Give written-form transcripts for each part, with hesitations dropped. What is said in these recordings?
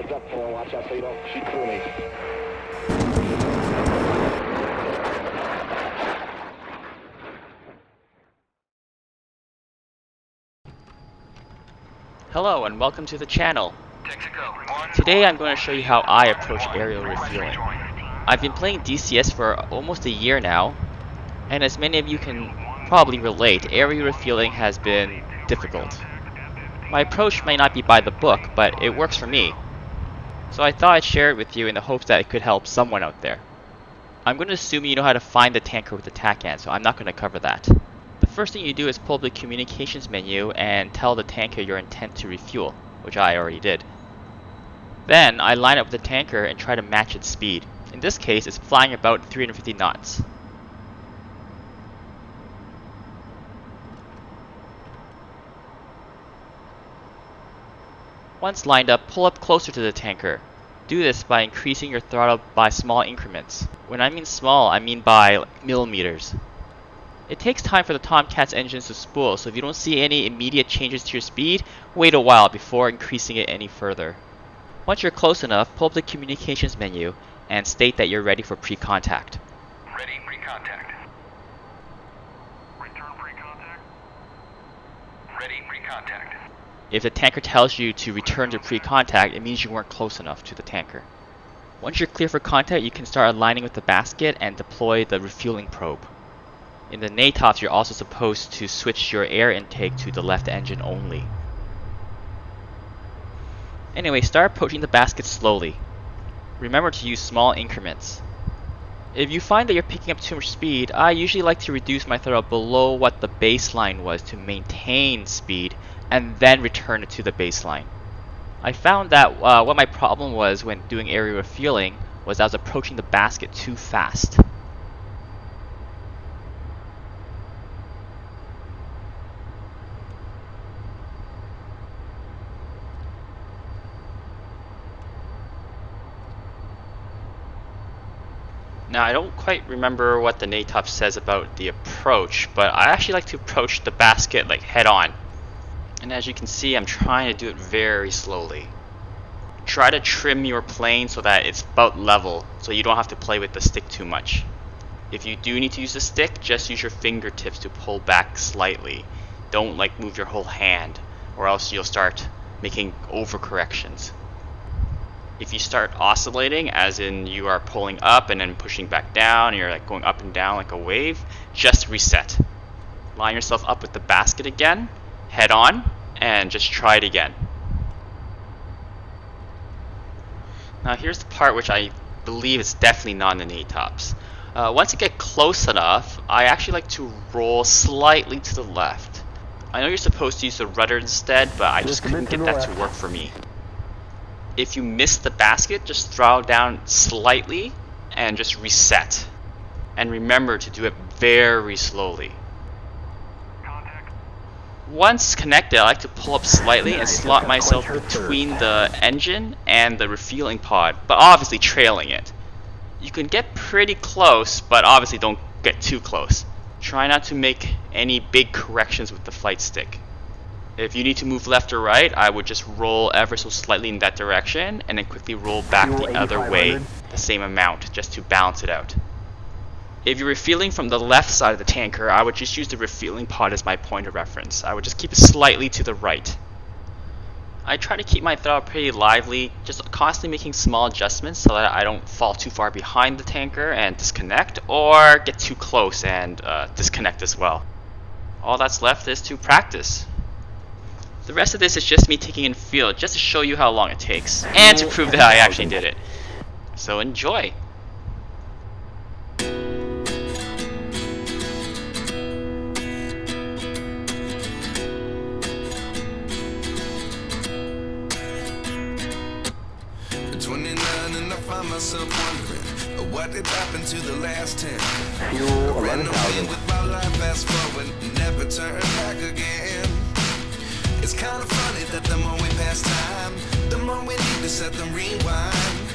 Heads up, 4, watch out so you don't shoot through me. Hello and welcome to the channel. Today I'm going to show you how I approach aerial refueling. I've been playing DCS for almost a year now, and as many of you can probably relate, aerial refueling has been difficult. My approach may not be by the book, but it works for me. So I thought I'd share it with you in the hopes that it could help someone out there. I'm going to assume you know how to find the tanker with the TACAN, so I'm not going to cover that. The first thing you do is pull up the communications menu and tell the tanker your intent to refuel, which I already did. Then I line up with the tanker and try to match its speed. In this case, it's flying about 350 knots. Once lined up, pull up closer to the tanker. Do this by increasing your throttle by small increments. When I mean small, I mean by millimeters. It takes time for the Tomcat's engines to spool, so if you don't see any immediate changes to your speed, wait a while before increasing it any further. Once you're close enough, pull up the communications menu and state that you're ready for pre-contact. Ready, pre-contact. Return pre-contact. Ready, pre-contact. If the tanker tells you to return to pre-contact, it means you weren't close enough to the tanker. Once you're clear for contact, you can start aligning with the basket and deploy the refueling probe. In the NATOPS, you're also supposed to switch your air intake to the left engine only. Anyway, start approaching the basket slowly. Remember to use small increments. If you find that you're picking up too much speed, I usually like to reduce my throttle below what the baseline was to maintain speed and then return it to the baseline. I found that what my problem was when doing aerial refueling was I was approaching the basket too fast. Now, I don't quite remember what the NATOP says about the approach, but I actually like to approach the basket like head on. And as you can see, I'm trying to do it very slowly. Try to trim your plane so that it's about level, so you don't have to play with the stick too much. If you do need to use the stick, just use your fingertips to pull back slightly. Don't like move your whole hand, or else you'll start making overcorrections. If you start oscillating, as in you are pulling up and then pushing back down, and you're like going up and down like a wave, just reset. Line yourself up with the basket again, head on, and just try it again. Now here's the part which I believe is definitely not in the NATOPS. Once you get close enough, I actually like to roll slightly to the left. I know you're supposed to use the rudder instead, but I just couldn't get that to work for me. If you miss the basket, just throttle down slightly and just reset. And remember to do it very slowly. Once connected, I like to pull up slightly and slot myself between the engine and the refueling pod, but obviously trailing it. You can get pretty close, but obviously don't get too close. Try not to make any big corrections with the flight stick. If you need to move left or right, I would just roll ever so slightly in that direction and then quickly roll back the other way the same amount just to balance it out. If you're refueling from the left side of the tanker, I would just use the refueling pod as my point of reference. I would just keep it slightly to the right. I try to keep my throttle pretty lively, just constantly making small adjustments so that I don't fall too far behind the tanker and disconnect, or get too close and disconnect as well. All that's left is to practice. The rest of this is just me taking in field, just to show you how long it takes, and to prove that I actually did it. So enjoy! Find myself wondering what did happen to the last 10. Fuel Ran 11,000. away with my life, fast forward, never turn back again. It's kind of funny that the more we pass time, the more we need to set the rewind.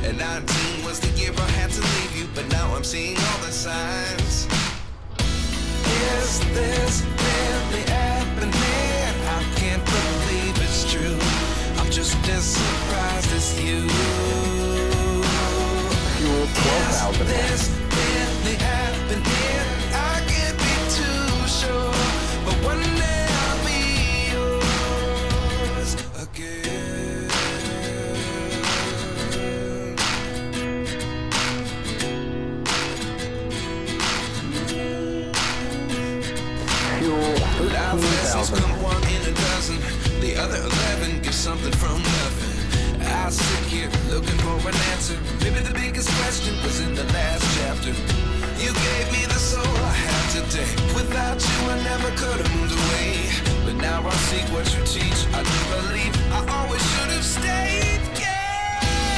And 19 was the year I had to leave you, but now I'm seeing all the signs. Is this really happening? I can't believe it's true. I'm just as surprised as you. happen this next. really happening? I can't be too sure, but one day I'll be yours again. Fuel Life lessons 13,000. come one in a dozen. The other 11 give something from nothing. I sit here looking for an answer. Maybe the biggest question was in the last chapter. You gave me the soul I have today. Without you I never could have moved away. But now I see what you teach. I do believe I always should have stayed. Yeah.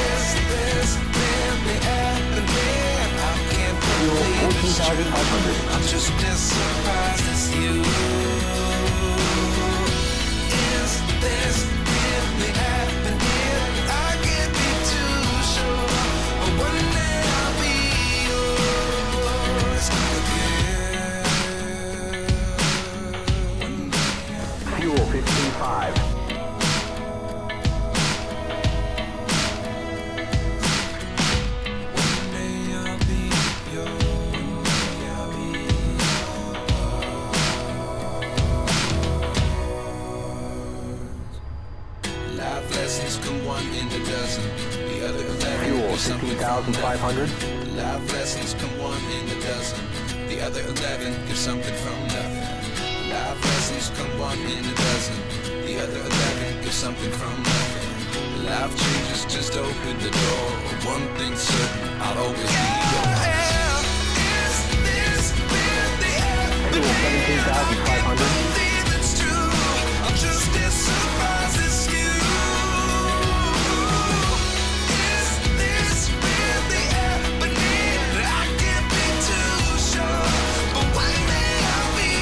Is this really happening? I can't Fuel believe it's true. 14,500. I'm just as surprised as you. Is this really happening? I can't be too sure, but one day I'll be yours again. Fuel 15,500. One day I'll be yours. I'll be yours. Life lessons come one in a dozen. The other 11 Fuel give something from 16,500. nothing. Life lessons come one in a dozen. The other 11 give something from nothing. Life lessons come one in a dozen. The other 11 give something from nothing. Life changes just open the door. One thing's certain, I'll always be yours. Fuel 17,500. Believe it's true. I'm just as surprised as you. Is this really happening? I can't be too sure, but one day I'll be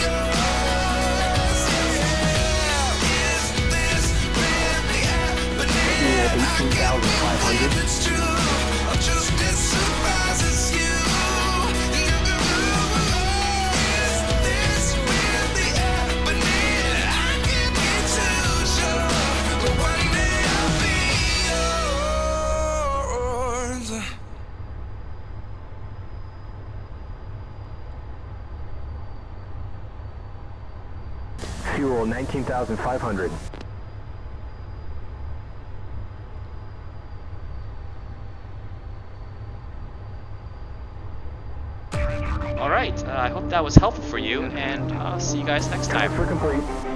yours. Yeah. Is this really happening? Fuel 18,500. Believe it's true. I'm just as surprised as you. Is this really happening? I can't be too sure, but one day I'll be yours. Fuel 19,500. Alright, I hope that was helpful for you, and I'll see you guys next time. Transfer complete.